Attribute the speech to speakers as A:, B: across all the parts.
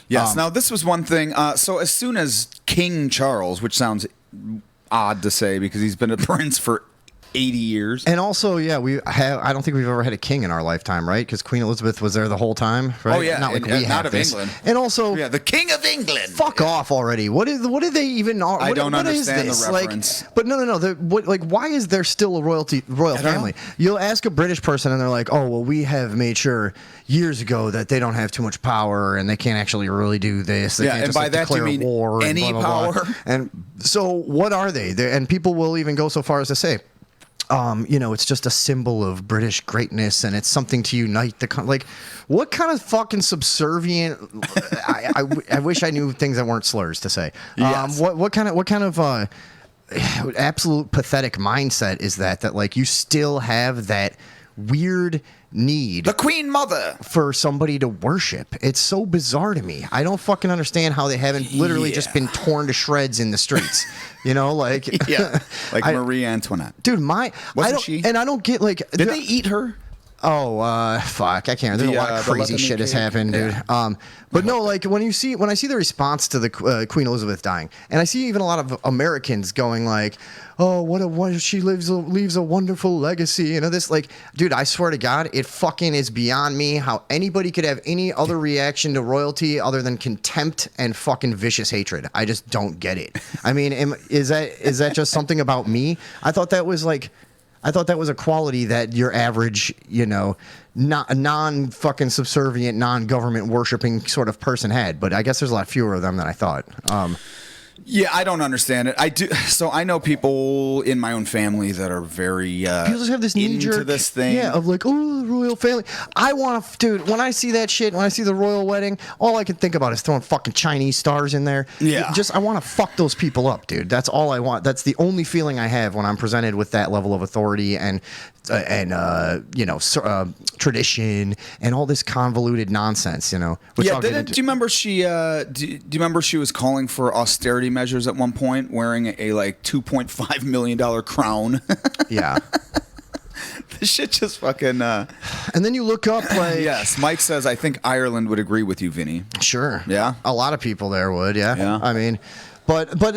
A: Yes. Now, this was one thing. So as soon as King Charles, which sounds odd to say because he's been a prince for 80 years.
B: And also, yeah, I don't think we've ever had a king in our lifetime, right? Because Queen Elizabeth was there the whole time, right?
A: Oh, yeah.
B: Not like we have
A: not of
B: this.
A: England.
B: And also...
A: Yeah, the King of England.
B: Fuck off already. What did they even...
A: I don't
B: what
A: understand
B: is this?
A: the reference.
B: But no. Why is there still a royal family? You'll ask a British person and they're like, oh, well, we have made sure years ago that they don't have too much power and they can't actually really do this. They can't
A: and
B: just
A: by that
B: declare
A: you mean
B: war
A: any
B: and blah, blah, blah.
A: power?
B: And so what are they? And people will even go so far as to say... it's just a symbol of British greatness, and it's something to unite the like. What kind of fucking subservient? I wish I knew things that weren't slurs to say.
A: Yes.
B: What kind of absolute pathetic mindset is that? That like you still have that weird need
A: The Queen Mother
B: for somebody to worship. It's so bizarre to me. I don't fucking understand how they haven't literally just been torn to shreds in the streets. Like
A: Marie Antoinette.
B: Dude,
A: Wasn't she?
B: And I don't get like.
A: Did they eat her?
B: Oh, fuck! I can't. There's a lot of crazy shit has happened, dude. But no, like when I see the response to the Queen Elizabeth dying, and I see even a lot of Americans going like, "Oh, what she leaves a wonderful legacy," this. Like, dude, I swear to God, it fucking is beyond me how anybody could have any other reaction to royalty other than contempt and fucking vicious hatred. I just don't get it. I mean, is that just something about me? I thought that was a quality that your average, not non-fucking subservient, non-government worshipping sort of person had. But I guess there's a lot fewer of them than I thought.
A: Yeah, I don't understand it. I do. So I know people in my own family that are very
B: people just have this knee-jerk
A: into this thing.
B: Yeah, of like, oh, the royal family. I want to, dude. When I see that shit, when I see the royal wedding, all I can think about is throwing fucking Chinese stars in there.
A: Yeah,
B: I want to fuck those people up, dude. That's all I want. That's the only feeling I have when I'm presented with that level of authority and tradition and all this convoluted nonsense. Which
A: yeah. Do you remember she? Do you remember she was calling for austerity measures at one point, wearing a like $2.5 million crown?
B: Yeah.
A: This shit just fucking.
B: And then you look up like.
A: Yes, Mike says I think Ireland would agree with you, Vinny.
B: Sure.
A: Yeah.
B: A lot of people there would. Yeah.
A: Yeah.
B: I mean. But what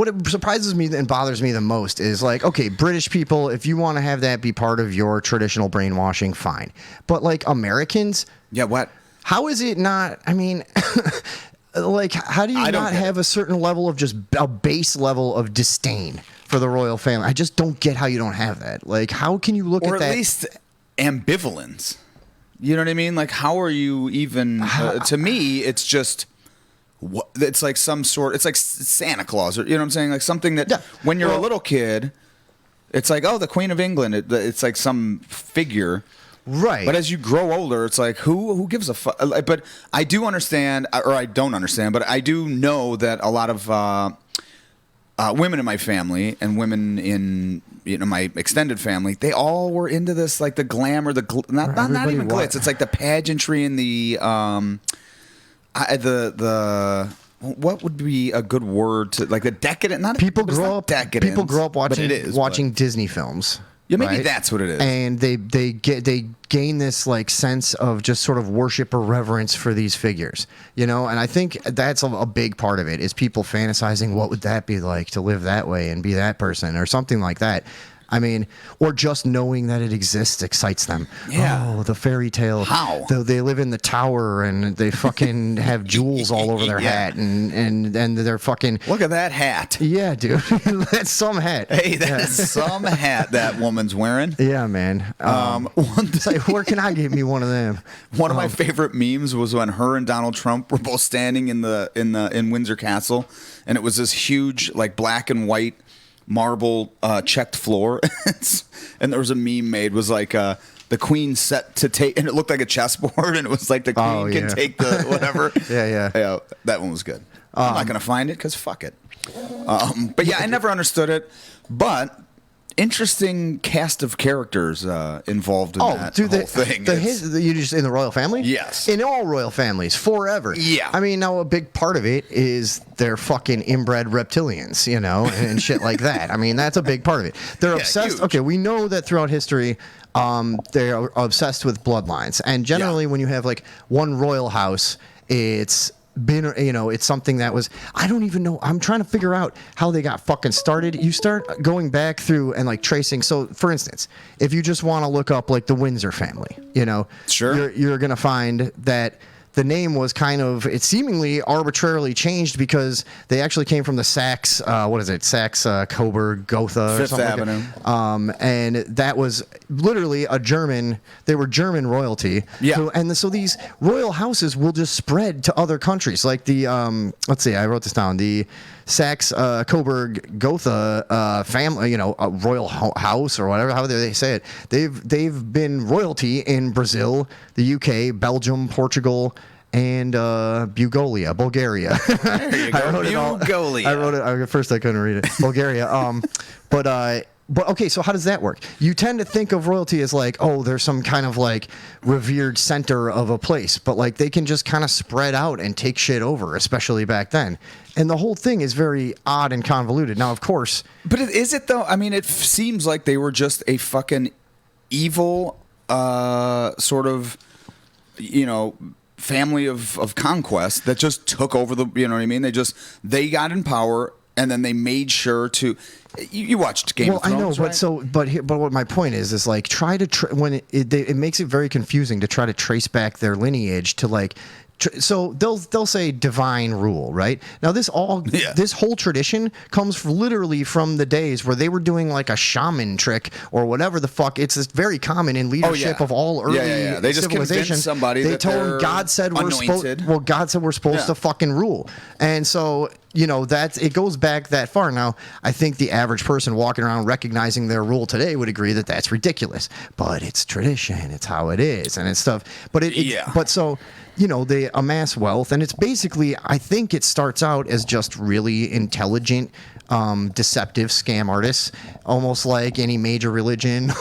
B: it surprises me and bothers me the most is like, okay, British people, if you want to have that be part of your traditional brainwashing, fine. But like Americans,
A: yeah, what?
B: How is it not? I mean, like, how do you not have a certain level of just a base level of disdain for the royal family? I just don't get how you don't have that. Like, how can you look at that?
A: Or at least ambivalence. You know what I mean? Like, how are you even? To me, it's just. It's like some sort. It's like Santa Claus, or you know what I'm saying? Like something that when you're a little kid, it's like, oh, the Queen of England. It's like some figure,
B: right?
A: But as you grow older, it's like who gives a fuck? But I do understand, or I don't understand, but I do know that a lot of women in my family and women in my extended family, they all were into this, like the glamour, not even glitz. It's like the pageantry and the. What would be a good word to like the decadent? Not
B: people
A: grow
B: grow up.
A: Decadent,
B: people grow up watching Disney films.
A: Yeah, maybe
B: right?
A: that's what it is.
B: And they gain this like sense of just sort of worship or reverence for these figures, And I think that's a big part of it is people fantasizing what would that be like to live that way and be that person or something like that. I mean, or just knowing that it exists excites them.
A: Yeah.
B: Oh, the fairy tale.
A: How?
B: They live in the tower and they fucking have jewels all over their hat and they're fucking.
A: Look at that hat.
B: Yeah, dude. That's some hat.
A: Hey, that is some hat that woman's wearing.
B: Yeah, man. It's like, where can I get me one of them?
A: One of my favorite memes was when her and Donald Trump were both standing in Windsor Castle, and it was this huge like black and white marble checked floor, and there was a meme made was like the queen set to take, and it looked like a chessboard, and it was like the queen can take the whatever. yeah, that one was good. I'm not gonna find it because fuck it. But yeah, I never understood it, but interesting cast of characters involved in that whole thing.
B: You just in the royal family?
A: Yes.
B: In all royal families, forever.
A: Yeah.
B: I mean, now a big part of it is they're fucking inbred reptilians, and shit like that. I mean, that's a big part of it. They're obsessed.
A: Huge.
B: Okay, we know that throughout history, they're obsessed with bloodlines. And generally, when you have like one royal house, it's been, it's something that was, I don't even know. I'm trying to figure out how they got fucking started. You start going back through and like tracing. So for instance, if you just want to look up like the Windsor family,
A: Sure.
B: you're going to find that the name was kind of, it seemingly arbitrarily changed because they actually came from the Saxe, Saxe, Coburg, Gotha, or
A: Fifth
B: something
A: Avenue.
B: like that. And that was literally they were German royalty.
A: Yeah.
B: So these royal houses will just spread to other countries. Like the, let's see, I wrote this down. The Saxe, Coburg, Gotha family, a royal house or whatever, however they say it. They've been royalty in Brazil, the UK, Belgium, Portugal, and Bulgaria.
A: There you go. Bulgaria.
B: I wrote it. At first, I couldn't read it. Bulgaria. But okay, so how does that work? You tend to think of royalty as like, oh, there's some kind of like revered center of a place, but like they can just kind of spread out and take shit over, especially back then. And the whole thing is very odd and convoluted. Now, of course,
A: But is it though? I mean, it seems like they were just a fucking evil sort of, family of conquest that just took over the. You know what I mean? They got in power. And then they made sure to. You watched Game of Thrones,
B: I know,
A: right?
B: but what my point is like try to when it makes it very confusing to try to trace back their lineage to like. So they'll say divine rule, right? Now this whole tradition comes literally from the days where they were doing like a shaman trick or whatever the fuck. It's very common in leadership of all early
A: They just
B: civilization.
A: convinced somebody
B: they
A: that
B: told
A: they're
B: them God said we're
A: anointed.
B: supposed to fucking rule, and so. It goes back that far. Now, I think the average person walking around recognizing their rule today would agree that that's ridiculous. But it's tradition. It's how it is, and it's stuff. But they amass wealth, and it's basically, I think it starts out as just really intelligent, deceptive scam artists, almost like any major religion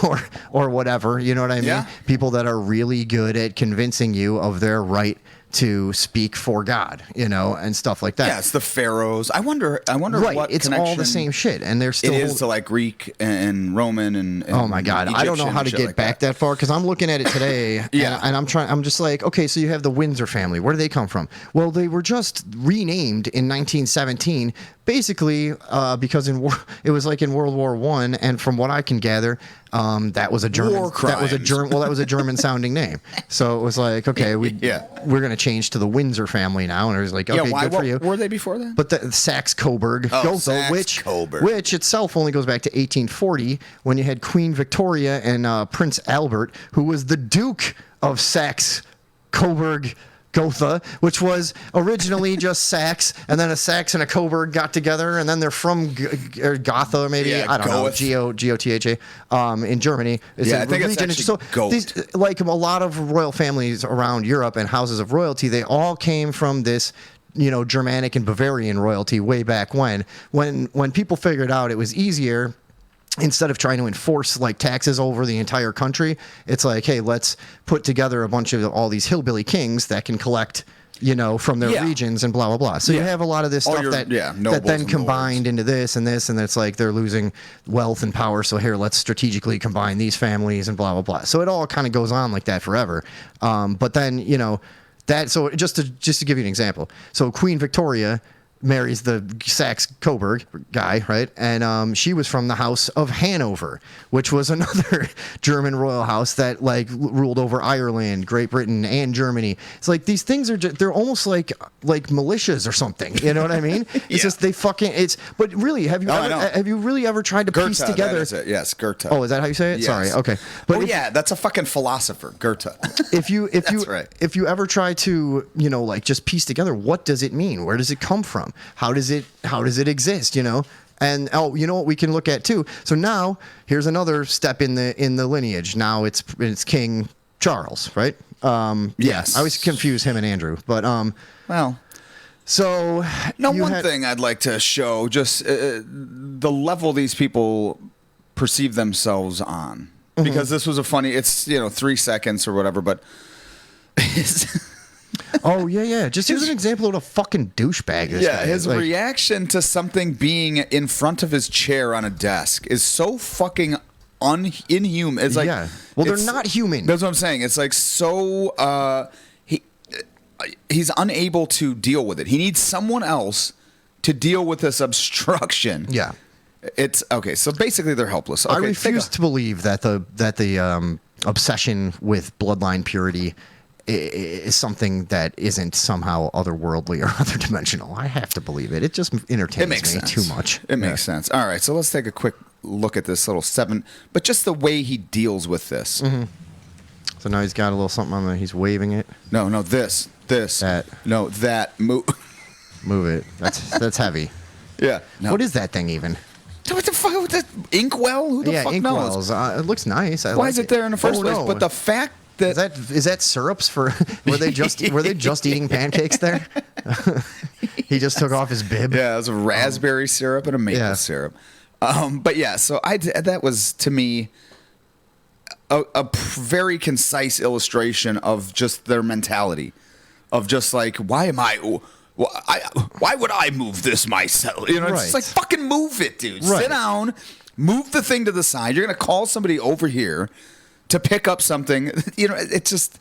B: or whatever. You know what I mean?
A: Yeah.
B: People that are really good at convincing you of their right to speak for God, and stuff like that.
A: Yeah, it's the pharaohs. I wonder
B: right.
A: what
B: it's all the same shit, and they're still.
A: It is to like Greek and Roman and
B: oh my God,
A: Egyptian
B: I don't know how to get
A: like
B: back that far because I'm looking at it today.
A: Yeah,
B: and I'm just like, okay, so you have the Windsor family. Where do they come from? Well, they were just renamed in 1917. Basically, because it was like in World War I, and from what I can gather, that was a German.
A: War crimes.
B: That was a German-sounding name. So it was like, okay, we're going to change to the Windsor family now, and it was like, okay, good for you.
A: Were they before that?
B: But the Saxe Coburg, Gotha, which itself only goes back to 1840 when you had Queen Victoria and Prince Albert, who was the Duke of Saxe Coburg. Gotha, which was originally just Saxe, and then a Saxe and a Coburg got together, and then they're from Gotha, maybe I don't know, Gotha, in Germany.
A: I think it's actually
B: these, like a lot of royal families around Europe and houses of royalty, they all came from this. Germanic and Bavarian royalty way back when people figured out it was easier. Instead of trying to enforce like taxes over the entire country, it's like, hey, let's put together a bunch of all these hillbilly kings that can collect, from their regions and blah, blah, blah. So you have a lot of this stuff that then combined into this, and it's like they're losing wealth and power. So here, let's strategically combine these families and blah, blah, blah. So it all kind of goes on like that forever. But then, so just to give you an example. So Queen Victoria marries the Saxe Coburg guy, right? And she was from the House of Hanover, which was another German royal house that like ruled over Ireland, Great Britain, and Germany. It's like these things they're almost like militias or something. You know what I mean? It's just But really, have you really ever tried to piece together?
A: That is it. Yes, Goethe.
B: Oh, is that how you say it?
A: Yes.
B: Sorry. Okay. But
A: that's a fucking philosopher, Goethe.
B: If you ever try to just piece together, what does it mean? Where does it come from? How does it exist? And you know what we can look at too. So now here's another step in the lineage. Now it's King Charles, right?
A: Yes.
B: I always confuse him and Andrew, but
A: well.
B: So
A: one thing I'd like to show just the level these people perceive themselves on, because this was it's 3 seconds or whatever, but.
B: Oh yeah. Just here's an example of what a fucking douchebag this guy is.
A: His reaction to something being in front of his chair on a desk is so fucking inhuman. It's like
B: Well, they're not human.
A: That's what I'm saying. It's like so. he's unable to deal with it. He needs someone else to deal with this obstruction.
B: Yeah.
A: It's okay. So basically, they're helpless. Okay,
B: I refuse to believe that the obsession with bloodline purity is something that isn't somehow otherworldly or other dimensional. I have to believe it. It just entertains me too much.
A: It makes sense. All right, so let's take a quick look at this little 7, but just the way he deals with this.
B: Mm-hmm. So now he's got a little something on there. He's waving it.
A: No, this.
B: That.
A: No, that.
B: Move it. That's heavy.
A: Yeah. No.
B: What is that thing even?
A: What the fuck? What the inkwell? Who the fuck knows?
B: Inkwells. It looks nice.
A: Why is it there in the first place? No. But the fact that
B: is that syrups for were they just eating pancakes there? He just took off his bib.
A: Yeah, it was a raspberry syrup and a maple syrup. But yeah, so that was to me a very concise illustration of just their mentality, of just like, why would I move this myself? You know, it's just like, fucking move it, dude. Right. Sit down, move the thing to the side. You're gonna call somebody over here to pick up something. You know, it's just.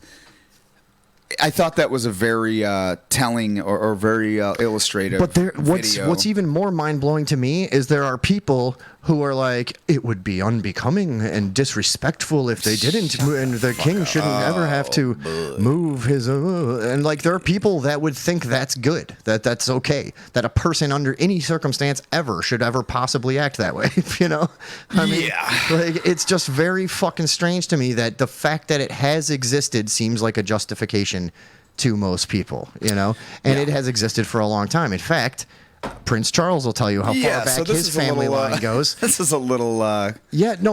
A: I thought that was a very telling or very illustrative.
B: But what's even more mind blowing to me is there are people who are like, it would be unbecoming and disrespectful if they didn't, and the king shouldn't ever have to move his. And like, there are people that would think that's good, that's okay, that a person under any circumstance ever should ever possibly act that way. You know, I mean, like, it's just very fucking strange to me that the fact that it has existed seems like a justification to most people, you know, and it has existed for a long time. In fact, Prince Charles will tell you how far back his family line goes.
A: This is a little.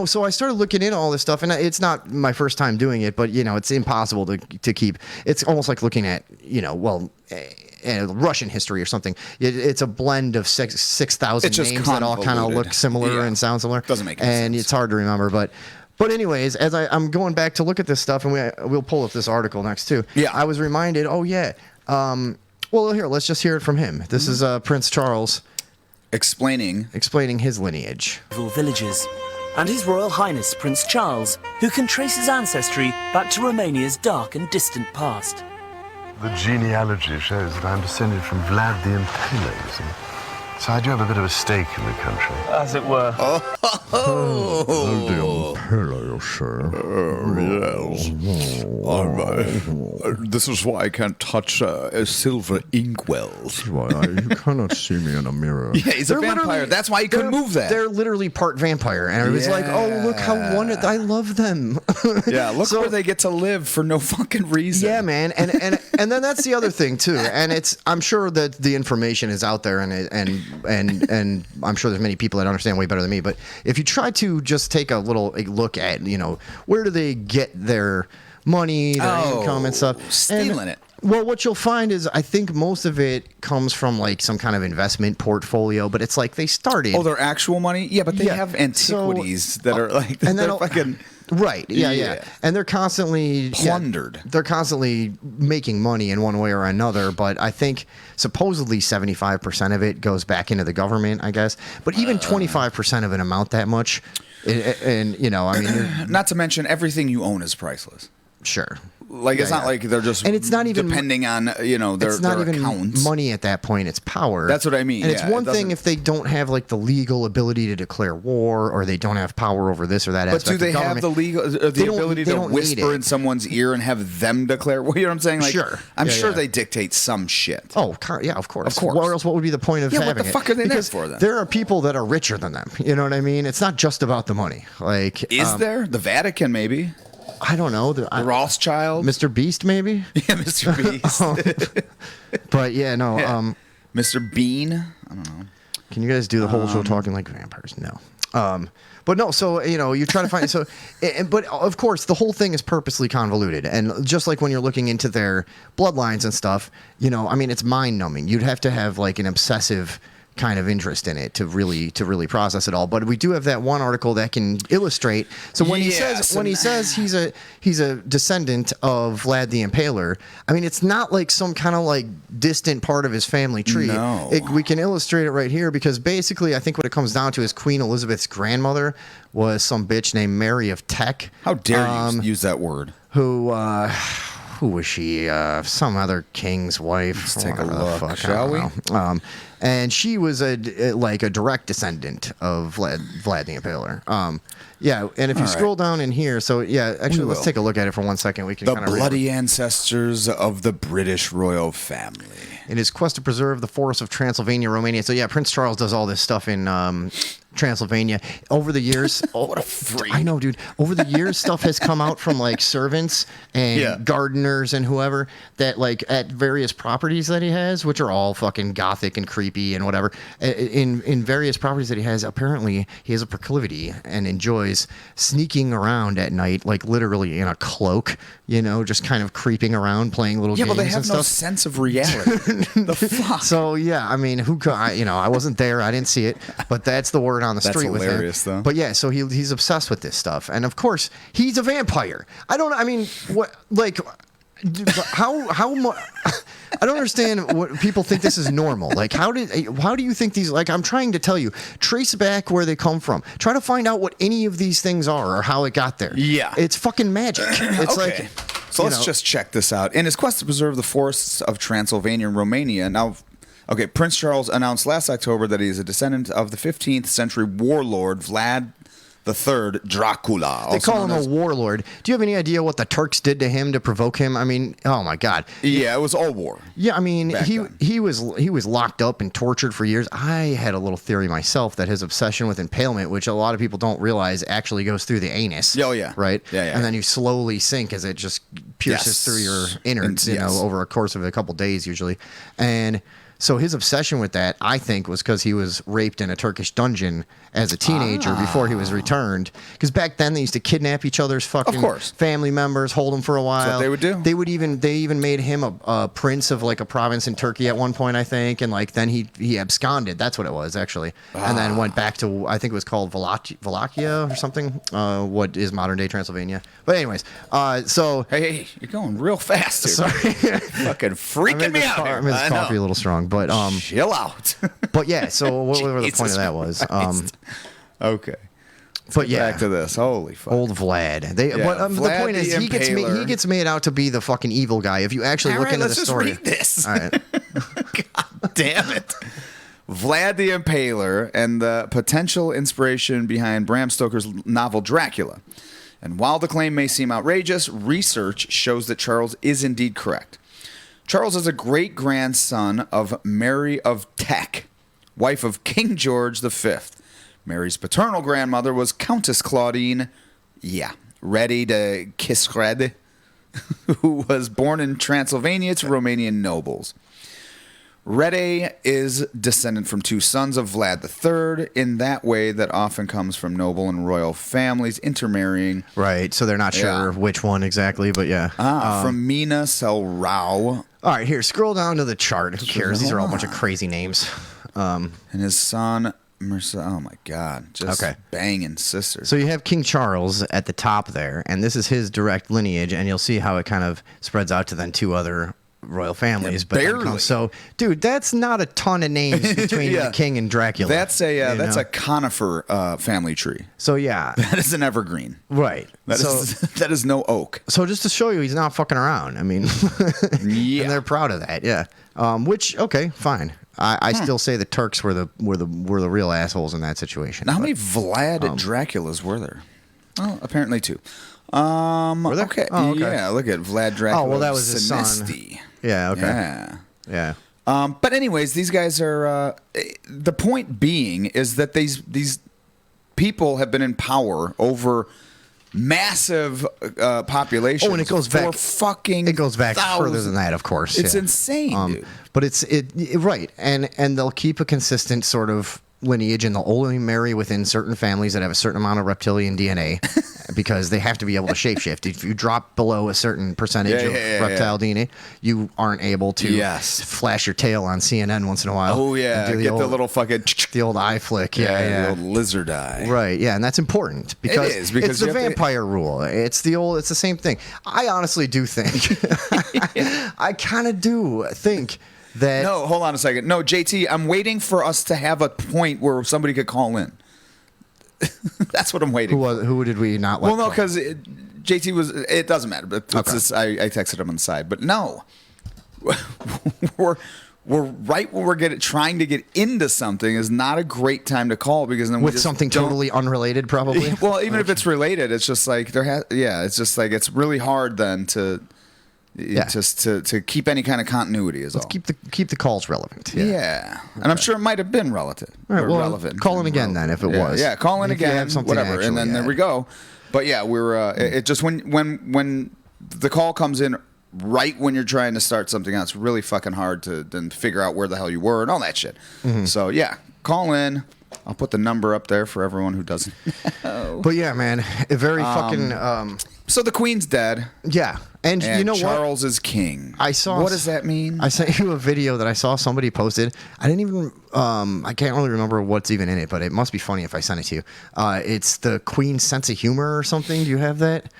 B: So I started looking into all this stuff, and it's not my first time doing it, but you know, it's impossible to keep. It's almost like looking at, you know, Russian history or something. It's a blend of 6,000 names that all kind of look similar and sound similar.
A: Doesn't make any sense.
B: And it's hard to remember, But anyways, as I'm going back to look at this stuff, and we'll pull up this article next too.
A: Yeah,
B: I was reminded. Oh yeah. Well, here, let's just hear it from him. This is Prince Charles
A: explaining
B: his lineage.
C: Villages, and His Royal Highness Prince Charles, who can trace his ancestry back to Romania's dark and distant past.
D: The genealogy shows that I'm descended from Vlad the Impaler, so I do have a bit of a stake in the country.
C: As it were.
A: This is why I can't touch a silver inkwell.
B: You cannot see me in a mirror.
A: Yeah, he's a vampire. That's why he couldn't move that.
B: They're literally part vampire. And I was like, oh, look how wonderful. I love them.
A: Yeah, look where they get to live for no fucking reason.
B: Yeah, man. And then that's the other thing, too. And I'm sure that the information is out there, and I'm sure there's many people that understand way better than me. But if you try to just take a look at, you know, where do they get their money, their income and stuff,
A: stealing it.
B: Well, what you'll find is, I think most of it comes from like some kind of investment portfolio, but it's like they started.
A: Oh, their actual money? Yeah, but they have antiquities that are like, and they're fucking.
B: Right. Yeah. And they're constantly
A: plundered.
B: They're constantly making money in one way or another. But I think supposedly 75% of it goes back into the government, I guess. But even 25% of it amount that much. And you know, I mean,
A: not to mention everything you own is priceless.
B: Sure.
A: Like, it's not like they're just,
B: and it's not even
A: depending on, you know, their,
B: it's not
A: their
B: even
A: accounts.
B: Money at that point. It's power.
A: That's what I mean.
B: And it's one thing if they don't have like the legal ability to declare war, or they don't have power over this or that.
A: But do they have the legal, the ability to whisper in someone's ear and have them declare? You know what I'm saying? Like,
B: sure.
A: I'm sure they dictate some shit.
B: Oh, yeah, of course. Of course. What else? What would be the point of having it?
A: What the fuck are they there for then?
B: There are people that are richer than them. You know what I mean? It's not just about the money. Like,
A: is there? The Vatican, maybe.
B: I don't know. The
A: Rothschild?
B: Mr. Beast, maybe?
A: Yeah, Mr. Beast.
B: But yeah, no. Yeah.
A: Mr. Bean? I don't know.
B: Can you guys do the whole show talking like vampires? No. But no, so, you know, you try to find... but of course, the whole thing is purposely convoluted. And just like when you're looking into their bloodlines and stuff, you know, I mean, it's mind-numbing. You'd have to have like an obsessive kind of interest in it to really process it all. But we do have that one article that can illustrate. So when he says he's a descendant of Vlad the Impaler, I mean, it's not like some kind of like distant part of his family tree.
A: No.
B: We can illustrate it right here, because basically I think what it comes down to is Queen Elizabeth's grandmother was some bitch named Mary of Teck.
A: How dare you use that word?
B: Who who was she? Some other king's wife.
A: Let's take a
B: whatever the
A: look,
B: fuck, I
A: shall
B: don't know. And she was a direct descendant of Vlad the Impaler. Yeah, and if you scroll down in here, so yeah, actually, let's take a look at it for 1 second. We can
A: The
B: kind of
A: bloody ancestors of the British royal family.
B: in his quest to preserve the forests of Transylvania, Romania. So yeah, Prince Charles does all this stuff in Transylvania. Over the years,
A: What a freak.
B: I know, dude. Over the years, stuff has come out from like servants and gardeners and whoever that like at various properties that he has, which are all fucking gothic and creepy and whatever. In various properties that he has, apparently he has a proclivity and enjoys sneaking around at night, like literally in a cloak, you know, just kind of creeping around, playing little
A: Yeah,
B: games
A: but they
B: and
A: have
B: stuff.
A: no sense of reality. The fuck?
B: So yeah, I mean, I wasn't there, I didn't see it, but that's the word on the
A: That's
B: street with him.
A: hilarious, though.
B: But yeah, so he's obsessed with this stuff, and of course he's a vampire. I mean, what like. How much? I don't understand what people think this is normal. Like, how do you think these? Like, I'm trying to tell you, trace back where they come from. Try to find out what any of these things are or how it got there.
A: Yeah.
B: it's fucking magic. It's
A: Okay.
B: like,
A: So
B: you
A: let's
B: know,
A: just check this out. In his quest to preserve the forests of Transylvania and Romania, Prince Charles announced last October that he is a descendant of the 15th century warlord Vlad III Dracula.
B: They call him a warlord. Do you have any idea what the Turks did to him to provoke him? I mean, oh my God.
A: Yeah, it was all war.
B: Yeah, I mean,
A: Back
B: he
A: then.
B: he was locked up and tortured for years. I had a little theory myself that his obsession with impalement, which a lot of people don't realize, actually goes through the anus.
A: Oh, yeah.
B: Right.
A: Yeah.
B: And then you slowly sink as it just pierces
A: Yes.
B: through your innards,
A: And-
B: you
A: yes.
B: know, over a course of a couple days usually, and. So his obsession with that, I think, was because he was raped in a Turkish dungeon as a teenager before he was returned. Because back then they used to kidnap each other's fucking
A: course.
B: family members, hold them for a while.
A: what they would do.
B: They even made him a prince of like a province in Turkey at one point, I think, and like then he absconded. That's what it was actually, and then went back to, I think it was called Wallachia or something, what is modern day Transylvania. But anyways, so.
A: Hey, you're going real fast here.
B: Sorry,
A: Fucking freaking me out here.
B: I made this
A: I
B: coffee
A: know.
B: a little strong, but
A: Chill out.
B: but yeah. So whatever the point
A: Jesus
B: of that was,
A: Christ. Okay.
B: but yeah.
A: Back to this. Holy fuck.
B: Old Vlad. The
A: Vlad
B: point is,
A: the
B: he
A: Impaler.
B: gets made out to be the fucking evil guy. If you actually
A: All
B: look
A: right,
B: into
A: let's
B: the
A: just
B: story,
A: read this.
B: all right.
A: God damn it. Vlad the Impaler and the potential inspiration behind Bram Stoker's novel Dracula. And while the claim may seem outrageous, research shows that Charles is indeed correct. Charles is a great-grandson of Mary of Teck, wife of King George V. Mary's paternal grandmother was Countess Claudine, ready to kiss red, who was born in Transylvania to Romanian nobles. Rede is descendant from two sons of Vlad III in that way that often comes from noble and royal families intermarrying.
B: Right. So they're not sure
A: Yeah.
B: which one exactly, but yeah.
A: From Mina Selrao
B: All right, here, scroll down to the chart. Who cares? These are all a bunch of crazy names.
A: and his son, oh my God, just
B: Okay.
A: banging sisters.
B: So you have King Charles at the top there, and this is his direct lineage, and you'll see how it kind of spreads out to then two other royal families.
A: Yeah, barely.
B: So, dude, that's not a ton of names between
A: Yeah.
B: the king and Dracula.
A: That's a
B: you know?
A: conifer family tree.
B: So yeah,
A: That is an evergreen.
B: right.
A: That
B: so,
A: is that is no oak.
B: so just to show you, he's not fucking around. I mean,
A: Yeah.
B: and they're proud of that. Yeah. Which okay, fine. I still say the Turks were the real assholes in that situation.
A: Now, how
B: but-
A: many Vlad Draculas were there? Well, apparently two.
B: Were there?
A: Okay.
B: Oh, okay.
A: Yeah, look at Vlad Dracula.
B: Oh, well, that was his son.
A: Sinesti.
B: Yeah. Okay.
A: Yeah.
B: Yeah.
A: But anyways, these guys are. The point being is that these people have been in power over massive populations.
B: Oh, and it goes
A: for
B: back.
A: fucking.
B: It goes back further
A: thousands.
B: than that, of course.
A: It's
B: yeah.
A: insane, dude.
B: But it's right, and they'll keep a consistent sort of lineage, and they'll only marry within certain families that have a certain amount of reptilian DNA, because they have to be able to shapeshift. If you drop below a certain percentage of reptile DNA, you aren't able to flash your tail on CNN once in a while.
A: Oh yeah,
B: and do
A: get the little fucking
B: the old eye flick. Yeah.
A: the old lizard eye.
B: Right, yeah, and that's important because,
A: It is, because
B: it's the
A: you have to-
B: vampire rule. It's the same thing. I honestly do think, I kind of do think that.
A: No, hold on a second. No, JT, I'm waiting for us to have a point where somebody could call in. That's what I'm waiting.
B: Who did we not let?
A: Well, no,
B: go?
A: because JT was. It doesn't matter, but it's just, I texted him on the side. But no, we're right when we're trying to get into something is not a great time to call because then we
B: With
A: just
B: something
A: don't-
B: totally unrelated, probably.
A: Well, even if it's related, it's just like it's just like it's really hard then to just to keep any kind of continuity is all.
B: Keep the calls relevant.
A: Yeah, and I'm sure it might have been relative.
B: All right, well,
A: relevant.
B: call in again then if it was.
A: Yeah, call in
B: If you
A: again,
B: have something to
A: whatever, and then
B: actually
A: there
B: add.
A: we go. But yeah, we're it just when the call comes in right when you're trying to start something else, it's really fucking hard to then figure out where the hell you were and all that shit. So yeah, call in. I'll put the number up there for everyone who doesn't.
B: But yeah, man, a very fucking
A: So the Queen's dead,
B: yeah. And
A: and
B: you know
A: Charles is king.
B: I saw.
A: What does that mean?
B: I sent you a video that I saw somebody posted. I didn't even. I can't really remember what's even in it, but it must be funny if I send it to you. It's the Queen's sense of humor or something. Do you have that?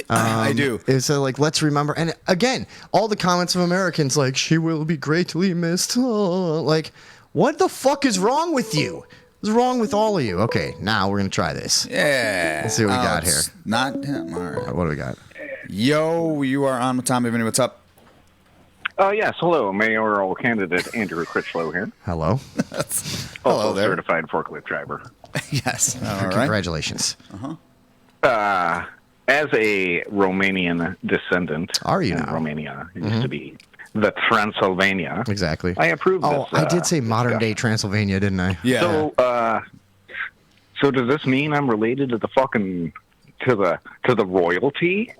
A: I do.
B: It's like let's remember. And again, all the comments of Americans like she will be greatly missed. Oh, like, what the fuck is wrong with you? What's wrong with all of you? Okay, now we're gonna try this.
A: Yeah.
B: Let's see what we got here.
A: It's not him. All right.
B: What do we got?
A: Yo, you are on with Tommy Vinny. What's up?
E: Yes, hello. Mayoral candidate Andrew Critchlow here.
B: Hello.
A: Hello
E: Also
A: there.
E: certified forklift driver.
A: Yes. All right.
B: Congratulations.
E: As a Romanian descendant,
B: Are you
E: and
B: now?
E: Romania used to be the Transylvania.
B: Exactly.
E: I approve
B: Oh,
E: this.
B: I did say modern day Transylvania, didn't I?
A: Yeah.
E: So does this mean I'm related to the fucking to the royalty?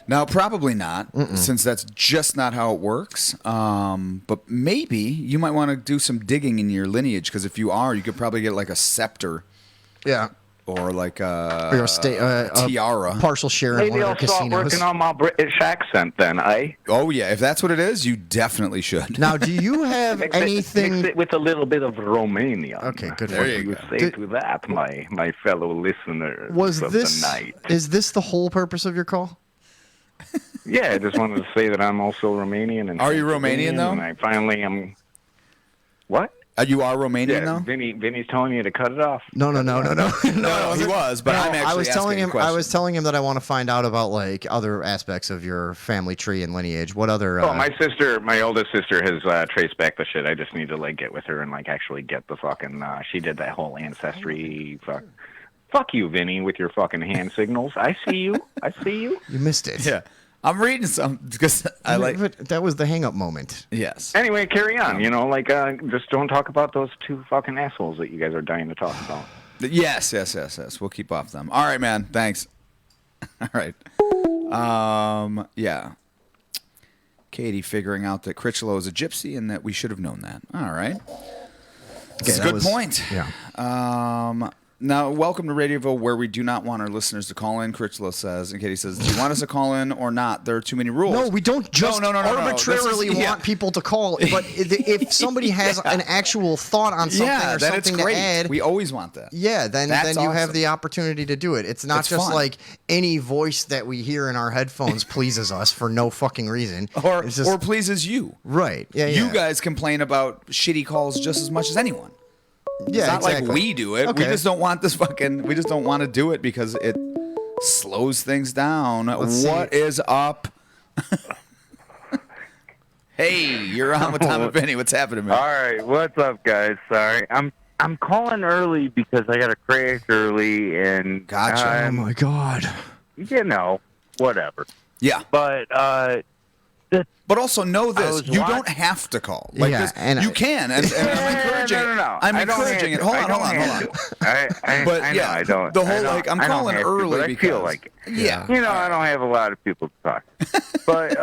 A: No, probably not, since that's just not how it works. But maybe you might want to do some digging in your lineage, because if you are, you could probably get like a scepter
B: Yeah.
A: or like a
B: Or a
A: tiara.
B: partial share in
E: Maybe
B: one of
E: I'll
B: the
E: start
B: casinos.
E: working on my British accent then, eh?
A: Oh yeah, if that's what it is, you definitely should.
B: Now, do you have
E: Mix
B: anything?
E: it with a little bit of Romanian.
B: Okay, good
A: There
B: for
A: you
E: What do you
A: go.
E: say
B: Did-
E: to that, my fellow listeners
B: Was
E: of
B: this
E: the night?
B: is this the whole purpose of your call?
E: Yeah, I just wanted to say that I'm also Romanian. And
A: Are you Romanian, though?
E: And I finally am. What?
A: You are Romanian
E: Yeah,
A: though?
E: Vinny's telling you to cut it off.
B: No.
A: No, he was, but I'm actually
B: I was telling
A: asking
B: him.
A: a
B: I was
A: question.
B: telling him that I want to find out about like other aspects of your family tree and lineage. What other?
E: Oh, my oldest sister has traced back the shit. I just need to like get with her and like actually get the fucking. She did that whole ancestry. Fuck you, Vinny, with your fucking hand signals. I see you. I see you.
B: You missed it.
A: Yeah, I'm reading some because I like.
B: But that was the hang-up moment.
A: Yes.
E: Anyway, carry on. You know, like just don't talk about those two fucking assholes that you guys are dying to talk about.
A: Yes. We'll keep off them. All right, man. Thanks. All right. Yeah. Katie figuring out that Critchlow is a gypsy and that we should have known that. All right. That's a
B: that
A: good
B: was-
A: point.
B: Yeah.
A: Now, welcome to Radioville, where we do not want our listeners to call in. Critchlow says, and Katie says, do you want us to call in or not? There are too many rules.
B: No, we don't just
A: No.
B: arbitrarily
A: This is- yeah.
B: want people to call. But if somebody has an actual thought on something
A: Yeah,
B: or
A: then it's
B: something
A: great.
B: to add,
A: We always want that.
B: yeah, then
A: That's
B: you have
A: awesome.
B: the opportunity to do it. It's not
A: It's
B: just
A: fun.
B: like any voice that we hear in our headphones pleases us for no fucking reason.
A: Or,
B: It's just,
A: or pleases you.
B: right. Yeah,
A: You
B: yeah.
A: guys complain about shitty calls just as much as anyone.
B: Yeah,
A: It's not
B: exactly.
A: like we do it. We
B: Okay.
A: just don't want this fucking. We just don't want to do it because it slows things down.
B: Let's
A: What
B: see.
A: is up? Hey, you're on with Tom and Vinny. What's happening, man?
F: All right, what's up, guys? Sorry, I'm calling early because I got to crash early, and
A: Gotcha.
B: Oh my god.
F: you know, whatever.
A: Yeah,
F: But
A: but also know
F: I
A: this:
F: was
A: you
F: watch-
A: don't have to call. Like
B: Yeah,
A: this,
B: and
A: you
B: I-
A: can, and I'm encouraging.
F: No.
A: I'm
F: I don't
A: encouraging
F: have
A: it.
F: to.
A: Hold
F: I
A: on.
F: don't have to. I
A: But,
F: know,
A: yeah,
F: I don't.
A: the whole,
F: I don't-
A: like, I'm
F: I don't
A: calling
F: have to,
A: early
F: but I feel
A: because-
F: like it.
A: Yeah.
F: You know, I don't have a lot of people to talk. But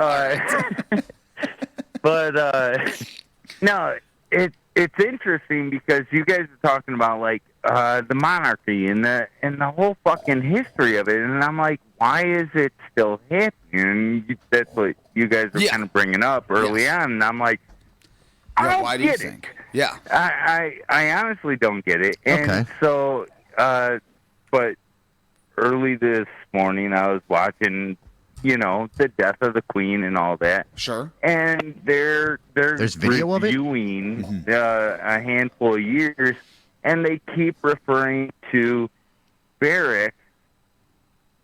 F: no, it's interesting because you guys are talking about like the monarchy and the whole fucking history of it, and I'm like, why is it still happening? And that's what you guys are
A: Yeah.
F: kind of bringing up early
A: Yes.
F: on, and I'm like, I
A: Yeah,
F: don't
A: why do you
F: get
A: think?
F: it.
A: Yeah.
F: I honestly don't get it. And
B: Okay.
F: so, but early this morning I was watching, you know, the death of the Queen and all that.
A: Sure.
F: And they're
B: There's video of it?
F: reviewing a handful of years, and they keep referring to Barrack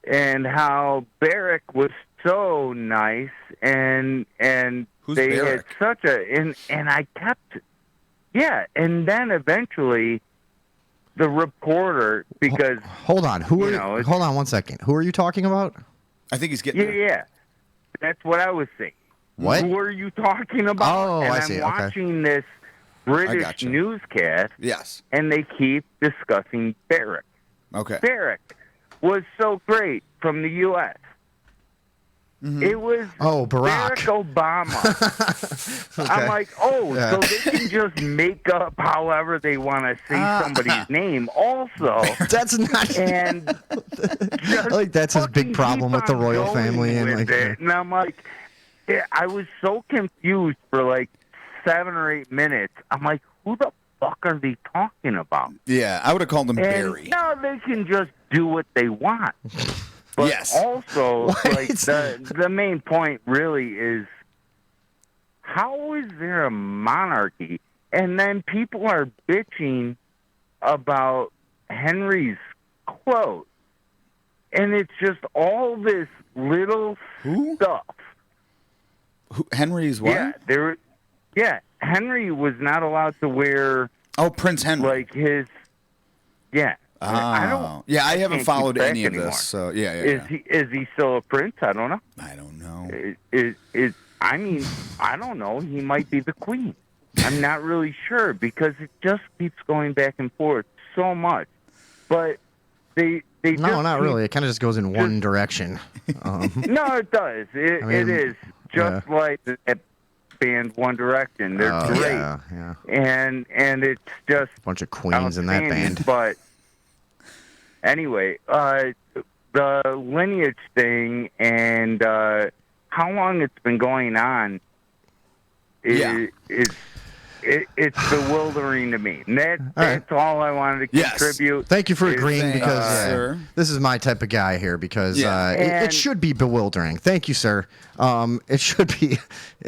F: and how Barrick was so nice, and
A: Who's
F: they
A: Barrick?
F: had such a and I kept, yeah, and then eventually the reporter, because
B: Hold on. Who are
F: You know,
B: you?
F: it's-
B: Hold on 1 second. Who are you talking about?
A: I think he's getting
F: yeah,
A: there.
F: yeah, that's what I was saying.
B: What?
F: Who are you talking about?
B: Oh,
F: and
B: I
F: I'm
B: see, okay.
F: watching this British
A: gotcha.
F: newscast,
A: Yes.
F: and they keep discussing Barrick.
A: Okay.
F: Barrick was so great from the U.S. It was
B: Barack.
F: Barack Obama.
B: Okay.
F: I'm like, oh,
B: Yeah.
F: so they can just make up however they want to say somebody's name also.
B: That's not.
F: And just
B: Like, that's his big
F: fucking
B: problem
F: keep
B: with the
F: on
B: royal
F: going
B: family and,
F: with
B: like,
F: it. And I'm like, I was so confused for like 7 or 8 minutes. I'm like, who the fuck are they talking about?
A: Yeah, I would have called him
F: And
A: Barry.
F: now they can just do what they want. But
A: Yes.
F: also, like
B: What?
F: the main point really is, how is there a monarchy? And then people are bitching about Henry's quote. And it's just all this little
A: Who?
F: stuff.
A: Henry's what?
F: Yeah, Henry was not allowed to wear
A: Oh, Prince Henry.
F: like his I don't.
A: Oh. Yeah, I haven't
F: can't
A: followed
F: keep track
A: any of
F: anymore.
A: this. So yeah.
F: Is he still a prince? I don't know.
A: I don't know.
F: I mean, I don't know. He might be the queen. I'm not really sure because it just keeps going back and forth so much. But they
B: No,
F: just
B: not
F: keep-
B: really. It kind of just goes in one direction.
F: No, it does. It
B: mean,
F: is just like that band One Direction. They're
B: Oh,
F: great,
B: yeah.
F: and it's just
B: Bunch of queens in that
F: outstanding.
B: band.
F: But anyway, the lineage thing and how long it's been going on is it's bewildering to me. And that's all I wanted to
A: Yes.
F: contribute.
B: Thank you for
F: is-
B: agreeing
A: Thanks,
B: because
A: sir.
B: this is my type of guy here because
A: Yeah.
B: it
F: And-
B: should be bewildering. Thank you, sir. It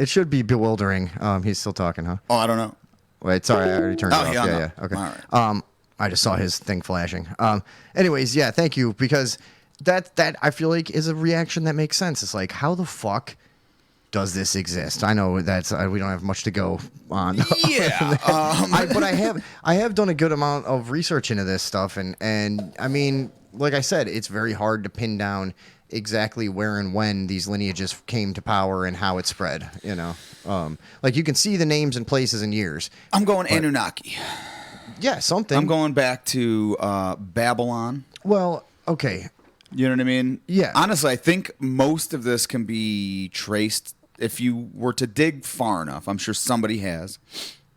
B: should be bewildering. He's still talking, huh?
A: Oh, I don't know.
B: Wait, sorry, I already turned
A: Oh,
B: it off.
A: yeah,
B: Yeah,
A: no.
B: okay.
A: All right.
B: I just saw his thing flashing. Anyways, yeah, thank you because that I feel like is a reaction that makes sense. It's like, how the fuck does this exist? I know that's we don't have much to go on.
A: Yeah.
B: But I have done a good amount of research into this stuff, and I mean, like I said, it's very hard to pin down exactly where and when these lineages came to power and how it spread. You know, like you can see the names and places and years.
A: I'm going Anunnaki.
B: Yeah, something.
A: I'm going back to Babylon.
B: Well, okay.
A: You know what I mean?
B: Yeah.
A: Honestly, I think most of this can be traced if you were to dig far enough. I'm sure somebody has.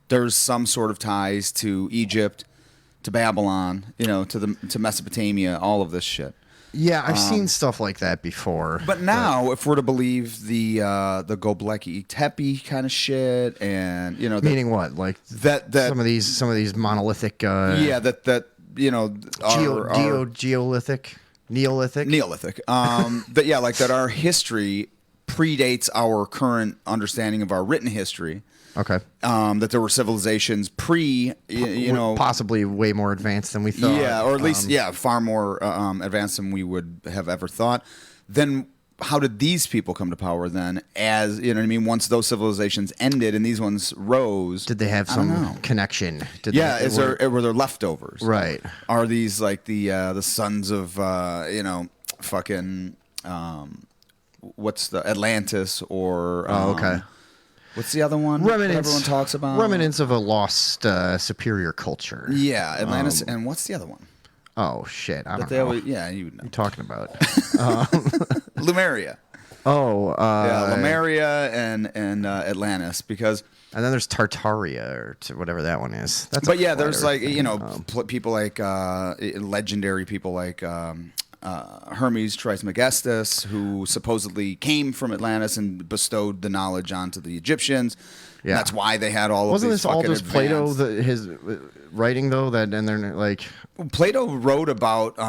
A: There's some sort of ties to Egypt, to Babylon, to Mesopotamia, all of this shit.
B: Yeah, I've seen stuff like that before.
A: But now, if we're to believe the Göbekli Tepe kind of shit, and
B: meaning what? Like
A: that
B: some of these monolithic.
A: that
B: Geolithic, Neolithic.
A: Neolithic. That our history predates our current understanding of our written history.
B: Okay.
A: That there were civilizations
B: possibly way more advanced than we thought.
A: Yeah, or at least far more advanced than we would have ever thought. Then how did these people come to power then? As you know what I mean? Once those civilizations ended and these ones rose,
B: Did they have
A: I don't know.
B: some connection? Were
A: were there leftovers?
B: Right.
A: Are these like the sons of what's the Atlantis or
B: okay.
A: What's the other one that
B: Remnants.
A: everyone talks about?
B: Remnants of a lost superior culture.
A: Yeah, Atlantis, and what's the other one?
B: Oh shit! I don't
A: They
B: know.
A: always, yeah, you would know.
B: What are you talking about?
A: Lemuria.
B: Oh,
A: Yeah, Lemuria and Atlantis, because
B: and then there's Tartaria or whatever that one is. That's.
A: but
B: a
A: yeah,
B: flat
A: there's
B: earth
A: like
B: thing.
A: people like legendary people like Hermes Trismegistus, who supposedly came from Atlantis and bestowed the knowledge onto the Egyptians.
B: Yeah.
A: And that's why they had all
B: Wasn't
A: of these
B: this all
A: fucking
B: just Plato?
A: advanced-
B: His writing though that and they're like
A: Plato wrote about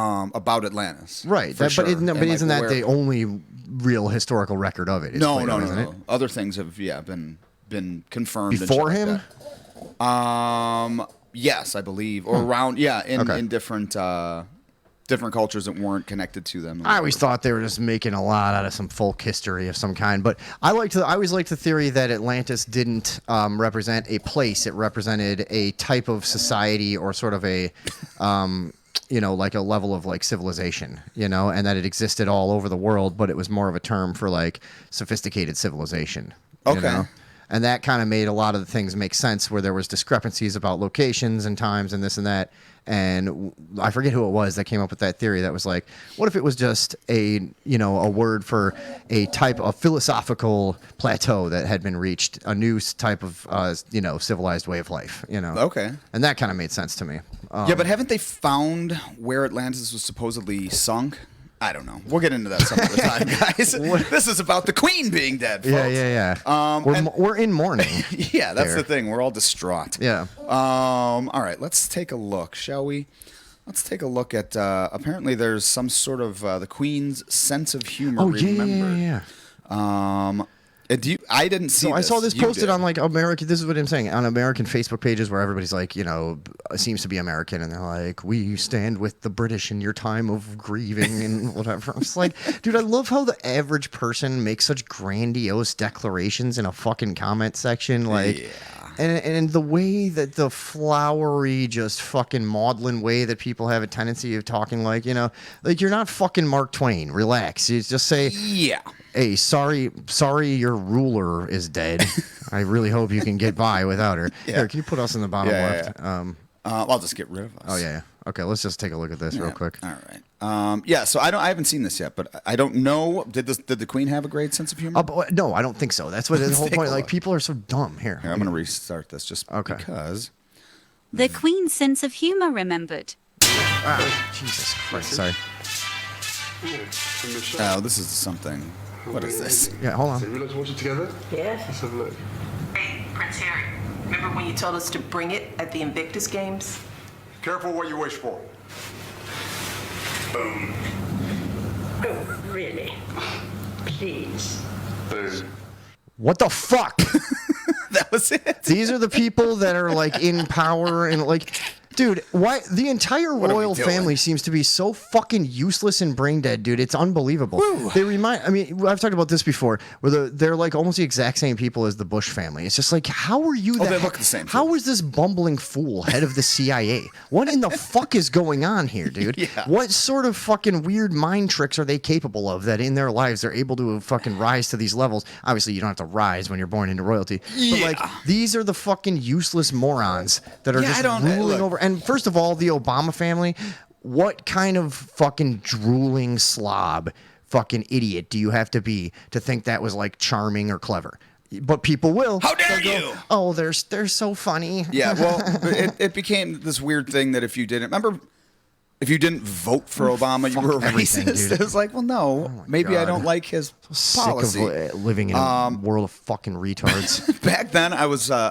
A: Atlantis,
B: right.
A: for
B: That,
A: sure.
B: but
A: And, like,
B: isn't that
A: where-
B: the only real historical record of it? Is
A: No,
B: Plato, isn't it?
A: no. Other things have been confirmed and
B: Before
A: shit like
B: him?
A: that. Yes, I believe, or around in
B: Okay.
A: in different different cultures that weren't connected to them.
B: I always thought they were just making a lot out of some folk history of some kind, but I always liked the theory that Atlantis didn't represent a place; it represented a type of society or sort of a, like a level of like civilization, and that it existed all over the world, but it was more of a term for like sophisticated civilization.
A: Okay.
B: And that kind of made a lot of the things make sense where there was discrepancies about locations and times and this and that. And I forget who it was that came up with that theory that was like, what if it was just a word for a type of philosophical plateau that had been reached, a new type of, civilized way of life,
A: Okay.
B: And that kind of made sense to me.
A: Yeah, but haven't they found where Atlantis was supposedly sunk? I don't know. We'll get into that some other time, guys. This is about the Queen being dead, folks.
B: Yeah. We're in mourning.
A: Yeah, that's the thing. We're all distraught.
B: Yeah.
A: All right, let's take a look, shall we? Let's take a look at. Apparently, there's some sort of the Queen's sense of humor.
B: Yeah.
A: I didn't see.
B: So I saw this
A: You
B: posted
A: did.
B: on like American. This is what I'm saying on American Facebook pages where everybody's like, seems to be American, and they're like, "We stand with the British in your time of grieving and whatever." I'm just like, dude, I love how the average person makes such grandiose declarations in a fucking comment section, like.
A: Yeah.
B: And the way that the flowery, just fucking maudlin way that people have a tendency of talking, like you're not fucking Mark Twain. Relax. You just say,
A: Yeah.
B: "Hey, sorry, your ruler is dead. I really hope you can get by without her."
A: Yeah.
B: Here, can you put us in the bottom left?
A: I'll just get rid of us.
B: Oh yeah. Okay, let's just take a look at this real quick.
A: All right. So I haven't seen this yet, but I don't know. Did the Queen have a great sense of humor?
B: No, I don't think so. That's what the whole
A: take
B: point.
A: a
B: Like
A: look.
B: people are so dumb. Here,
A: Here, I'm going to restart this just because.
G: The Queen's sense of humor remembered.
B: Jesus Christ. Sorry.
A: Oh, this is something. What is this?
B: Yeah, hold on.
D: So you like to watch it together?
H: Yes.
D: Let's have a look.
H: Hey, Prince Harry. Remember when you told us to bring it at the Invictus Games?
I: Careful what you wish for.
D: Boom.
H: Oh, really? Please.
D: Boom.
B: What the fuck?
A: That was it.
B: These are the people that are like in power and like. Dude, why the entire
A: are we
B: royal
A: doing?
B: family seems to be so fucking useless and brain dead, dude. It's unbelievable. They remind. I mean, I've talked about this before, where they're like almost the exact same people as the Bush family. It's just like, how are you?
A: They look the same, too.
B: How is this bumbling fool head of the CIA? What in the fuck is going on here, dude?
A: Yeah.
B: What sort of fucking weird mind tricks are they capable of that in their lives they're able to fucking rise to these levels? Obviously, you don't have to rise when you're born into royalty. But like, these are the fucking useless morons that are just ruling over. And first of all, the Obama family, what kind of fucking drooling slob, fucking idiot do you have to be to think that was like charming or clever? But people will.
A: How dare
B: They'll go,
A: you?
B: Oh, they're so funny.
A: Yeah, well, it became this weird thing that if you didn't vote for Obama, you were a
B: everything,
A: racist.
B: dude.
A: It was like, well, no, maybe I
B: God.
A: don't like his
B: Sick
A: policy.
B: of living in a world of fucking retards.
A: Back then, I was